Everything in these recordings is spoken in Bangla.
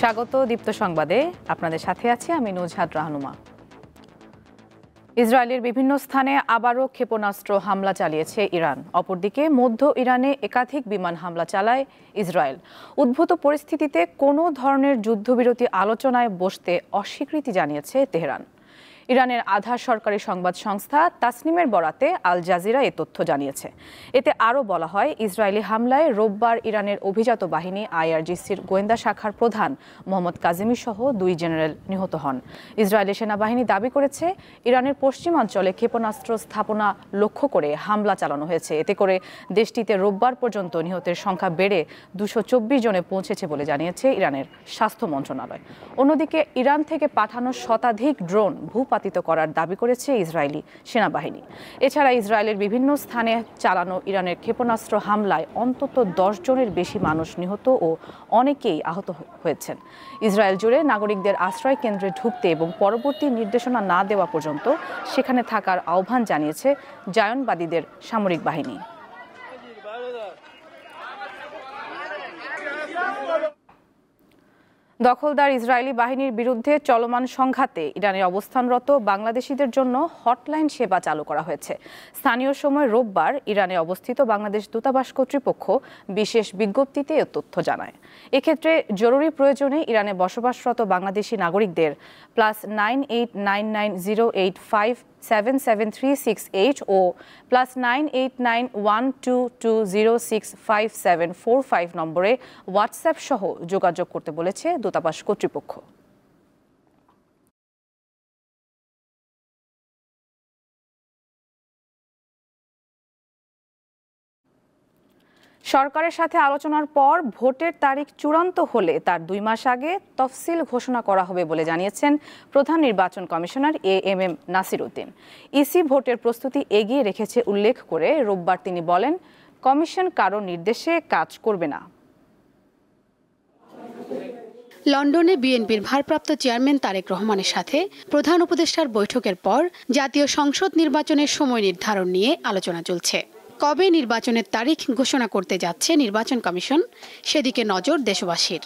স্বাগত দীপ্ত সংবাদে। আপনাদের সাথে আছি আমি নুজহাত রাহনুমা। ইসরায়েলের বিভিন্ন স্থানে আবারও ক্ষেপণাস্ত্র হামলা চালিয়েছে ইরান। অপরদিকে মধ্য ইরানে একাধিক বিমান হামলা চালায় ইসরায়েল। উদ্ভূত পরিস্থিতিতে কোনো ধরনের যুদ্ধবিরতি আলোচনায় বসতে অস্বীকৃতি জানিয়েছে তেহরান। ইরানের আধা সরকারি সংবাদ সংস্থা তাসনিমের বরাতে আল জাজিরা এ তথ্য জানিয়েছে। এতে আরও বলা হয়, ইসরায়েলি হামলায় রোববার ইরানের অভিজাত বাহিনী আইআরজিসির গোয়েন্দা শাখার প্রধান মোহাম্মদ কাজেমি সহ 2 জেনারেল নিহত হন। ইসরায়েলি সেনাবাহিনী দাবি করেছে, ইরানের পশ্চিমাঞ্চলে ক্ষেপণাস্ত্র স্থাপনা লক্ষ্য করে হামলা চালানো হয়েছে। এতে করে দেশটিতে রোববার পর্যন্ত নিহতের সংখ্যা বেড়ে 224 জনে পৌঁছেছে বলে জানিয়েছে ইরানের স্বাস্থ্য মন্ত্রণালয়। অন্যদিকে ইরান থেকে পাঠানো শতাধিক ড্রোন ভূপাতিত করার দাবি করেছে ইসরায়েলি সেনাবাহিনী। এছাড়া ইসরায়েলের বিভিন্ন স্থানে চালানো ইরানের ক্ষেপণাস্ত্র হামলায় অন্তত 10 জনের বেশি মানুষ নিহত ও অনেকেই আহত হয়েছেন। ইসরায়েল জুড়ে নাগরিকদের আশ্রয় কেন্দ্রে ঢুকতে এবং পরবর্তী নির্দেশনা না দেওয়া পর্যন্ত সেখানে থাকার আহ্বান জানিয়েছে জায়নবাদীদের সামরিক বাহিনী। দখলদার ইসরায়েলি বাহিনীর বিরুদ্ধে চলমান সংঘাতে ইরানে অবস্থানরত বাংলাদেশিদের জন্য হটলাইন সেবা চালু করা হয়েছে। স্থানীয় সময় রোববার ইরানে অবস্থিত বাংলাদেশ দূতাবাস কর্তৃপক্ষ বিশেষ বিজ্ঞপ্তিতে এ তথ্য জানায়। এক্ষেত্রে জরুরি প্রয়োজনে ইরানে বসবাসরত বাংলাদেশি নাগরিকদের +989190857736 ও +989122065745 নম্বরে হোয়াটসঅ্যাপ সহ যোগাযোগ করতে বলেছে দূতাবাস কর্তৃপক্ষ। সরকারের সাথে আলোচনার পর ভোটের তারিখ চূড়ান্ত হলে তার 2 মাস আগে তফসিল ঘোষণা করা হবে বলে জানিয়েছেন প্রধান নির্বাচন commissioner AMM Nasir Uddin. EC ভোটের প্রস্তুতি এগিয়ে রেখেছে উল্লেখ করে রোববার তিনি বলেন, কমিশন কারো নির্দেশে কাজ করবে না। লন্ডনে বিএনপির ভারপ্রাপ্ত চেয়ারম্যান তারেক রহমানের সাথে প্রধান উপদেষ্টার বৈঠকের পর জাতীয় সংসদ নির্বাচনের সময় নির্ধারণ নিয়ে আলোচনা চলছে। কবে নির্বাচনের তারিখ ঘোষণা করতে যাচ্ছে নির্বাচন কমিশন, সেদিকে নজর দেশবাসীর।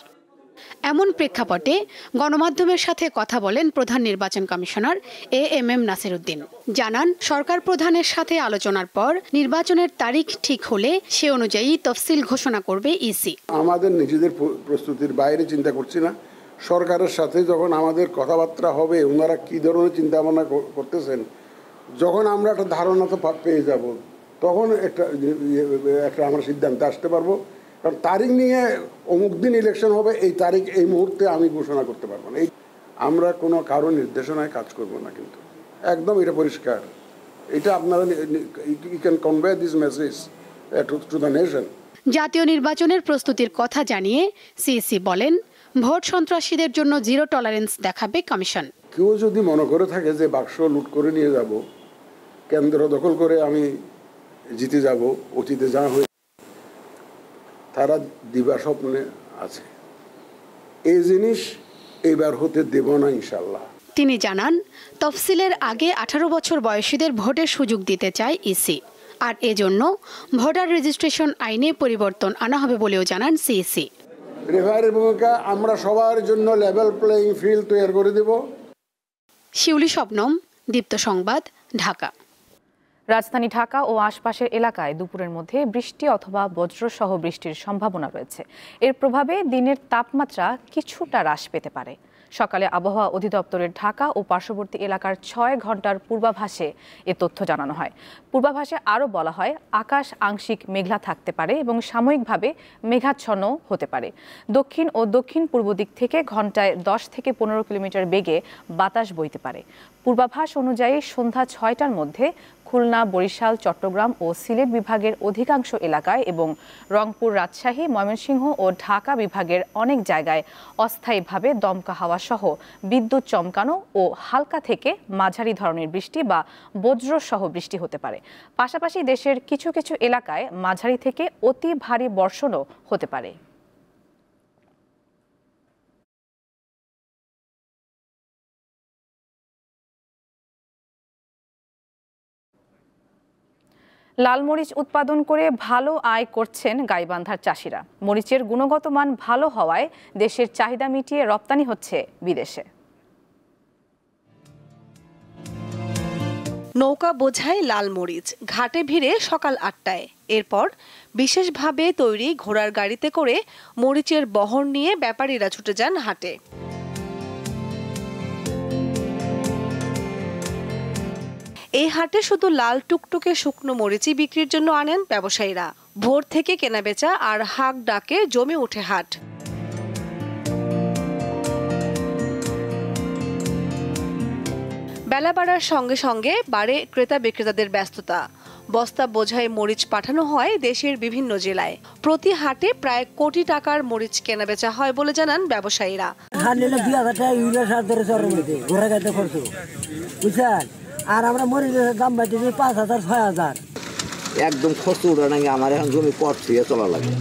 এমন প্রেক্ষাপটে গণমাধ্যমের সাথে কথা বলেন প্রধান নির্বাচন কমিশনার এএমএম নাসির উদ্দিন। জানান, সরকার প্রধানের সাথে আলোচনার পর নির্বাচনের তারিখ ঠিক হলে সে অনুযায়ী তফসিল ঘোষণা করবে ইসি। আমাদের নিজেদের প্রস্তুতির বাইরে চিন্তা করছি না। সরকারের সাথে যখন আমাদের কথাবার্তা হবে, ওনারা কি ধরনের চিন্তা ভাবনা করতেছেন, যখন আমরা একটা ধারণা তো পেয়ে যাব, তখন একটা আমরা সিদ্ধান্তে আসতে পারবো। কারণ তারিখ নিয়ে অমুক দিন ইলেকশন হবে, এই তারিখ এই মুহূর্তে আমি ঘোষণা করতে পারবো না। আমরা কোনো কারো নির্দেশনায় কাজ করব না, কিন্তু একদম এটা পরিষ্কার। এটা আপনারা you can convey this message to the nation. জাতীয় নির্বাচনের প্রস্তুতির কথা জানিয়ে সিইসি বলেন, ভোট সন্ত্রাসীদের জন্য জিরো টলারেন্স দেখাবে কমিশন। কেউ যদি মনে করে থাকে যে বাক্স লুট করে নিয়ে যাব, কেন্দ্র দখল করে আমি জিতে যাব, অতীতে যা হয়ে, তারা দিবা স্বপ্নে আছে। এই জিনিস এইবার হতে দেব না ইনশাল্লাহ। তিনি জানান, তফসিলের আগে 18 বছর বয়সীদের ভোটের সুযোগ দিতে চায় ইসি, আর এজন্য ভোটার রেজিস্ট্রেশন আইনে পরিবর্তন আনা হবে বলেও জানান সিইসি। রেফারির ভূমিকা, আমরা সবার জন্য লেভেল প্লেইং ফিল্ড তৈরি করে দেব। শিউলি শবনম, দীপ্ত সংবাদ, ঢাকা। রাজধানী ঢাকা ও আশপাশের এলাকায় দুপুরের মধ্যে বৃষ্টি অথবা বজ্রসহ বৃষ্টির সম্ভাবনা রয়েছে। এর প্রভাবে দিনের তাপমাত্রা কিছুটা হ্রাস পেতে পারে। সকালে আবহাওয়া অধিদপ্তরের ঢাকা ও পার্শ্ববর্তী এলাকার 6 ঘন্টার পূর্বাভাসে এ তথ্য জানানো হয়। পূর্বাভাসে আরও বলা হয়, আকাশ আংশিক মেঘলা থাকতে পারে এবং সাময়িকভাবে মেঘাচ্ছন্ন হতে পারে। দক্ষিণ ও দক্ষিণ পূর্ব দিক থেকে ঘন্টায় 10 থেকে 15 কিলোমিটার বেগে বাতাস বইতে পারে। পূর্বাভাস অনুযায়ী সন্ধ্যা 6টার মধ্যে খুলনা, বরিশাল, চট্টগ্রাম ও সিলেট বিভাগের অধিকাংশ এলাকায় এবং রংপুর, রাজশাহী, ময়মনসিংহ ও ঢাকা বিভাগের অনেক জায়গায় অস্থায়ীভাবে দমকা হাওয়া সহ বিদ্যুৎ চমকানো ও হালকা থেকে মাঝারি ধরনের বৃষ্টি বা বজ্রসহ বৃষ্টি হতে পারে। পাশাপাশি দেশের কিছু কিছু এলাকায় মাঝারি থেকে অতি ভারী বর্ষণও হতে পারে। লাল মরিচ উৎপাদন করে ভালো আয় করছেন গাইবান্ধার চাষিরা। মরিচের গুণগত মান ভালো হওয়ায় দেশের চাহিদা মিটিয়ে রপ্তানি হচ্ছে বিদেশে। নৌকা বোঝায় লাল মরিচ ঘাটে ভিড়ে সকাল ৮টায়। এরপর বিশেষভাবে তৈরি ঘোড়ার গাড়িতে করে মরিচের বহর নিয়ে ব্যাপারীরা ছুটে যান হাটে। এই হাটে শুধু লাল টুকটুকে শুকনো মরিচই বিক্রির জন্য আনেন ব্যবসায়ীরা। ভোর থেকে কেনাবেচা আর হাক ডাকে জমে ওঠে হাট। বেলা বাড়ার সঙ্গে সঙ্গে বাড়ে ক্রেতা বিক্রেতাদের ব্যস্ততা। বস্তা বোঝাই মরিচ পাঠানো হয় দেশের বিভিন্ন জেলায়। প্রতি হাটে প্রায় কোটি টাকার মরিচ কেনাবেচা হয় বলে জানান ব্যবসায়ীরা। আর আমরা মরিচের দাম পাইতেছি ৫,০০০ ৬,০০০। একদম খসুরা নাকি আমার এখন জমি পথ ছুঁয়ে চলা লাগে।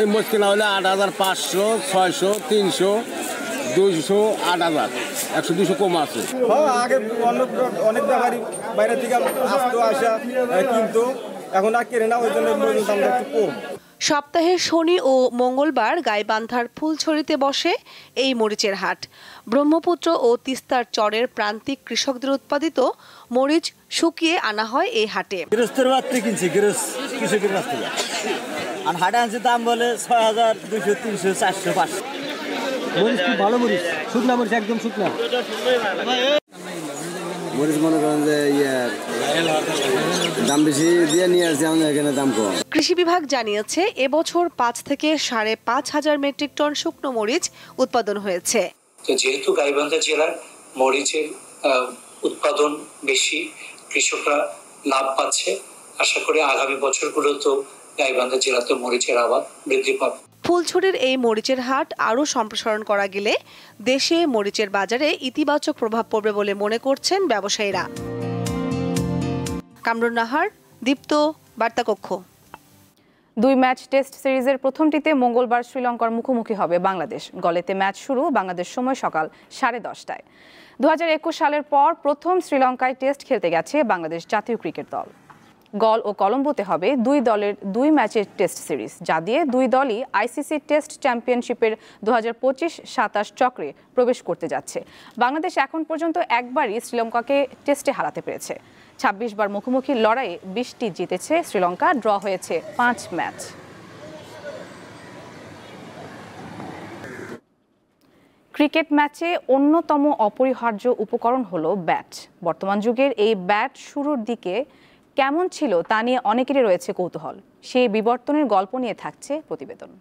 এই মরিচ কেনা হলে ৮,৫০০, ৬০০, ৩০০, ২০০, ৮,০০০, ১০০, ২০০ কম আছে। আগে অনেক ব্যাপারী বাইরে থেকে আসতো, আসা কিন্তু এখন আর কেনে না, ওই জন্য দামটা একটু কম। সপ্তাহের শনি ও মঙ্গলবার গাইবান্ধার ফুলছড়িতে বসে এই মরিচের হাট। ব্রহ্মপুত্র ও তিস্তার চরের প্রান্তিক কৃষকদের উৎপাদিত মরিচ শুকিয়ে আনা হয় এই হাটে। গৃহস্থের বাড়তে কিনছি, কৃষকের কাছ থেকে। আর হাটে আনছে দাম বলে ৬,০০০, ২০০, ৩০০, ৪০০, ৫০০। মরিচ খুব ভালো মরিচ, শুকনা মরিচ, একদম শুকনা মরিচ মনে করেন যে দাম বেশি দিয়ে নিয়ে আসছে, আমাদের এখানে দাম কম। কৃষি বিভাগ জানিয়েছে এবছর ৫ থেকে ৫,৫০০ মেট্রিক টন শুকনো মরিচ উৎপাদন হয়েছে। যেহেতু গাইবান্ধা জেলার মরিচের উৎপাদন বেশি, কৃষকরা লাভ পাচ্ছে, আশা করি আগামী বছরগুলোতেও গাইবান্ধা জেলাতে মরিচের আবাদ বৃদ্ধি পাবে। ফুলছড়ির এই মরিচের হাট আরও সম্প্রসারণ করা গেলে দেশে মরিচের বাজারে ইতিবাচক প্রভাব পড়বে বলে মনে করছেন ব্যবসায়ীরা। কামরুন নাহার, দীপ্ত, বার্তাকক্ষ। ২ ম্যাচ টেস্ট সিরিজের প্রথমটিতে মঙ্গলবার শ্রীলঙ্কার মুখোমুখি হবে বাংলাদেশ। গলেতে ম্যাচ শুরু বাংলাদেশ সময় সকাল 10:30টায়। ২০২১ সালের পর প্রথম শ্রীলঙ্কায় টেস্ট খেলতে গেছে বাংলাদেশ জাতীয় ক্রিকেট দল। গল ও কলম্বোতে হবে ২ দলের ২ ম্যাচের টেস্ট সিরিজ, যা দিয়ে ২ দলই আইসিসি টেস্ট চ্যাম্পিয়নশিপের ২০২৫-২৭ চক্রে প্রবেশ করতে যাচ্ছে। বাংলাদেশ এখন পর্যন্ত একবারই শ্রীলঙ্কাকে টেস্টে হারাতে পেরেছে। ২৬ বার মুখোমুখি লড়াইয়ে ২০টি জিতেছে শ্রীলঙ্কা, ড্র হয়েছে ৫ ম্যাচ। ক্রিকেট ম্যাচে অন্যতম অপরিহার্য উপকরণ হলো ব্যাট। বর্তমান যুগের এই ব্যাট শুরুর দিকে কেমন ছিল তা নিয়ে অনেকেরই রয়েছে কৌতূহল। সেই বিবর্তনের গল্প নিয়ে থাকছে প্রতিবেদন।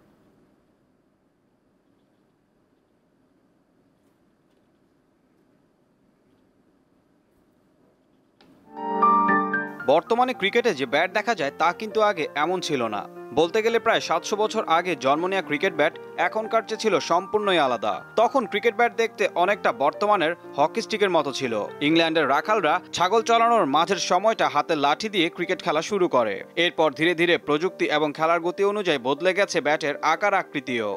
বর্তমানে ক্রিকেটে যে ব্যাট দেখা যায় তা কিন্তু আগে এমন ছিল না। বলতে গেলে প্রায় ৭০০ বছর আগে জন্ম নেওয়া ক্রিকেট ব্যাট এখনকার চেয়ে ছিল সম্পূর্ণই আলাদা। তখন ক্রিকেট ব্যাট দেখতে অনেকটা বর্তমানের হকি স্টিকের মতো ছিল। ইংল্যান্ডের রাখালরা ছাগল চালানোর মাঝের সময়টা হাতে লাঠি দিয়ে ক্রিকেট খেলা শুরু করে। এরপর ধীরে ধীরে প্রযুক্তি এবং খেলার গতি অনুযায়ী বদলে গেছে ব্যাটের আকার আকৃতিও।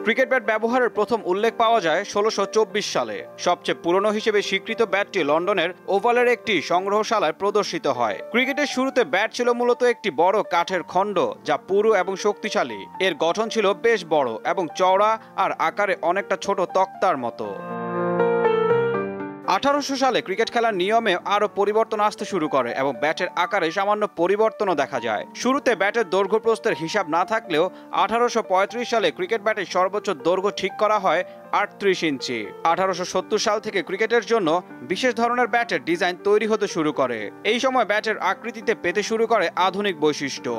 ক্রিকেট ব্যাট ব্যবহারের প্রথম উল্লেখ পাওয়া যায় ১৬২৪ সালে। সবচেয়ে পুরনো হিসেবে স্বীকৃত ব্যাটটি লন্ডনের ওভালের একটি সংগ্রহশালায় প্রদর্শিত হয়। ক্রিকেটের শুরুতে ব্যাট ছিল মূলত একটি বড় কাঠের খণ্ড, যা পুরু এবং শক্তিশালী। এর গঠন ছিল বেশ বড় এবং চওড়া আর আকারে অনেকটা ছোট তক্তার মতো। ১৮০০ সালে ক্রিকেট খেলার নিয়মে আরো পরিবর্তন আসতে শুরু করে এবং ব্যাটের আকারে সামান্য পরিবর্তনও দেখা যায়। শুরুতে ব্যাটের দৈর্ঘ্য প্রস্থের হিসাব না থাকলেও ১৮৩৫ সালে ক্রিকেট ব্যাটের সর্বোচ্চ দৈর্ঘ্য ঠিক করা হয় ৩৮ ইঞ্চি। ১৮৭০ সাল থেকে ক্রিকেটের জন্য বিশেষ ধরনের ব্যাটের ডিজাইন তৈরি হতে শুরু করে। এই সময় ব্যাটের আকৃতিতে পেতে শুরু করে আধুনিক বৈশিষ্ট্য।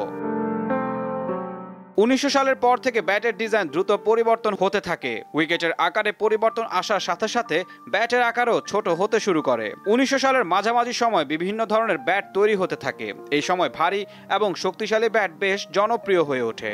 ১৯০০ সালের পর থেকে ব্যাটের ডিজাইন দ্রুত পরিবর্তন হতে থাকে। উইকেটের আকারে পরিবর্তন আসার সাথে সাথে ব্যাটের আকারও ছোট হতে শুরু করে। ১৯০০ সালের মাঝামাঝি সময় বিভিন্ন ধরনের ব্যাট তৈরি হতে থাকে। এই সময় ভারী এবং শক্তিশালী ব্যাট বেশ জনপ্রিয় হয়ে ওঠে।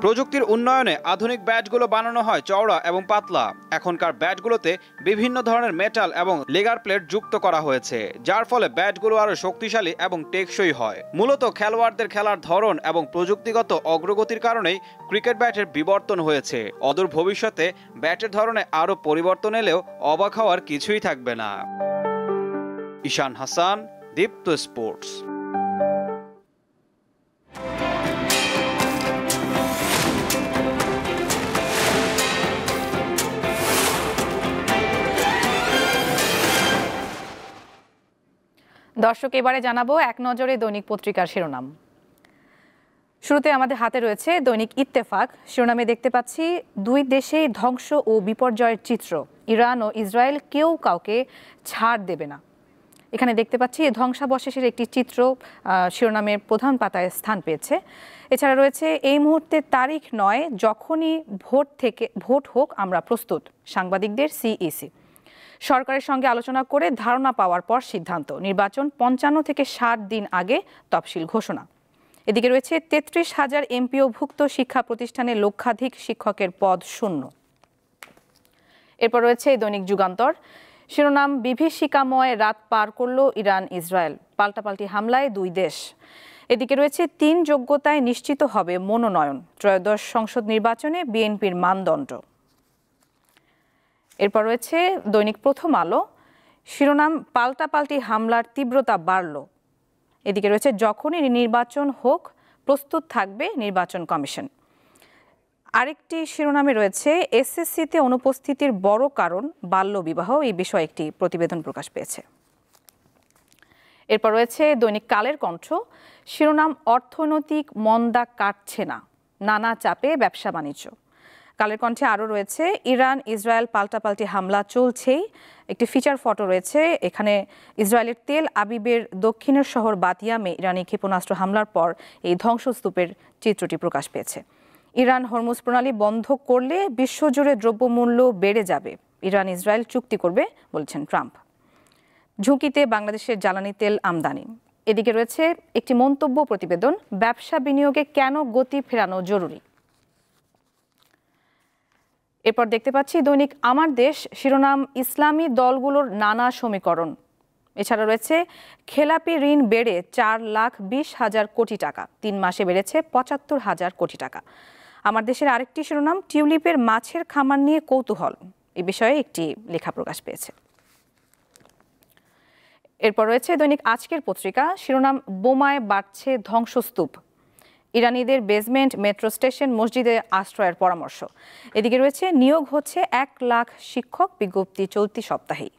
প্রযুক্তির উন্নয়নে আধুনিক ব্যাটগুলো বানানো হয় চওড়া এবং পাতলা। এখনকার ব্যাটগুলোতে বিভিন্ন ধরনের মেটাল এবং লেগার প্লেট যুক্ত করা হয়েছে, যার ফলে ব্যাটগুলো আরো শক্তিশালী এবং টেকসই হয়। মূলত খেলোয়াড়দের খেলার ধরন এবং প্রযুক্তিগত অগ্রগতির কারণেই ক্রিকেট ব্যাটের বিবর্তন হয়েছে। অদূর ভবিষ্যতে ব্যাটের ধরনে আরো পরিবর্তন এলেও অবাক হওয়ার কিছুই থাকবে না। ঈশান হাসান, দীপ্ত স্পোর্টস। দর্শক, এবারে জানাবো এক নজরে দৈনিক পত্রিকার শিরোনাম। শুরুতে আমাদের হাতে রয়েছে দৈনিক ইত্তেফাক। শিরোনামে দেখতে পাচ্ছি দুই দেশেই ধ্বংস ও বিপর্যয়ের চিত্র, ইরান ও ইসরায়েল কেউ কাউকে ছাড় দেবে না। এখানে দেখতে পাচ্ছি ধ্বংসাবশেষের একটি চিত্র শিরোনামের প্রধান পাতায় স্থান পেয়েছে। এছাড়া রয়েছে এই মুহূর্তে তারিখ নয়, যখনই ভোট হোক আমরা প্রস্তুত, সাংবাদিকদের সিইসি। সরকারের সঙ্গে আলোচনা করে ধারণা পাওয়ার পর সিদ্ধান্ত, নির্বাচন 55 থেকে 60 দিন আগে তফসিল ঘোষণা। এদিকে রয়েছে 33,000 এমপিওভুক্ত শিক্ষা প্রতিষ্ঠানে লক্ষাধিক শিক্ষকের পদ শূন্য। এরপর রয়েছে দৈনিক যুগান্তর। শিরোনাম বিভীষিকাময় রাত পার করল ইরান ইসরায়েল, পাল্টাপাল্টি হামলায় দুই দেশ। এদিকে রয়েছে 3 যোগ্যতায় নিশ্চিত হবে মনোনয়ন, ত্রয়োদশ সংসদ নির্বাচনে বিএনপির মানদণ্ড। এরপর রয়েছে দৈনিক প্রথম আলো। শিরোনাম পাল্টাপাল্টি হামলার তীব্রতা বাড়ল। এদিকে রয়েছে যখনই নির্বাচন হোক প্রস্তুত থাকবে নির্বাচন কমিশন। আরেকটি শিরোনামে রয়েছে এসএসসিতে অনুপস্থিতির বড় কারণ বাল্যবিবাহ, এই বিষয়ে একটি প্রতিবেদন প্রকাশ পেয়েছে। এরপর রয়েছে দৈনিক কালের কণ্ঠ। শিরোনাম অর্থনৈতিক মন্দা কাটছে না, নানা চাপে ব্যবসা বাণিজ্য। কালের কণ্ঠে আরও রয়েছে ইরান ইসরায়েল পাল্টাপাল্টি হামলা চলছেই, একটি ফিচার ফটো রয়েছে। এখানে ইসরায়েলের তেল আবিবের দক্ষিণের শহর বাতিয়ামে ইরানি ক্ষেপণাস্ত্র হামলার পর এই ধ্বংসস্তূপের চিত্রটি প্রকাশ পেয়েছে। ইরান হরমুজ প্রণালী বন্ধ করলে বিশ্বজুড়ে দ্রব্যমূল্য বেড়ে যাবে, ইরান ইসরায়েল চুক্তি করবে বলছেন ট্রাম্প। ঝুঁকিতে বাংলাদেশের জ্বালানি তেল আমদানি। এদিকে রয়েছে একটি মন্তব্য প্রতিবেদন, ব্যবসা বিনিয়োগে কেন গতি ফেরানো জরুরি। এরপর দেখতে পাচ্ছি দৈনিক আমার দেশ। শিরোনাম ইসলামী দলগুলোর নানা সমীকরণ। এছাড়া রয়েছে খেলাপি ঋণ বেড়ে 4,20,000 কোটি টাকা, 3 মাসে বেড়েছে 75,000 কোটি টাকা। আমার দেশের আরেকটি শিরোনাম টিউলিপের মাছের খামার নিয়ে কৌতূহল, এ বিষয়ে একটি লেখা প্রকাশ পেয়েছে। এরপর রয়েছে দৈনিক আজকের পত্রিকা। শিরোনাম বোমায় বাড়ছে ধ্বংসস্তূপ, ইরানিদের বেসমেন্ট মেট্রো স্টেশন মসজিদে আশ্রয়ের পরামর্শ। এদিকে রয়েছে নিয়োগ হচ্ছে 1 লাখ শিক্ষক, বিজ্ঞপ্তি চলতি সপ্তাহেই।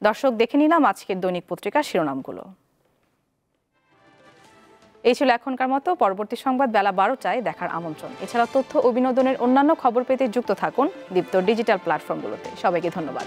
দর্শক, দেখে নিলাম আজকের দৈনিক পত্রিকার শিরোনামগুলো। এই ছিল এখনকার মতো। পরবর্তী সংবাদ বেলা 12টায় দেখার আমন্ত্রণ। এছাড়া তথ্য ও বিনোদনের অন্যান্য খবর পেতে যুক্ত থাকুন দীপ্ত ডিজিটাল প্ল্যাটফর্মগুলোতে। সবাইকে ধন্যবাদ।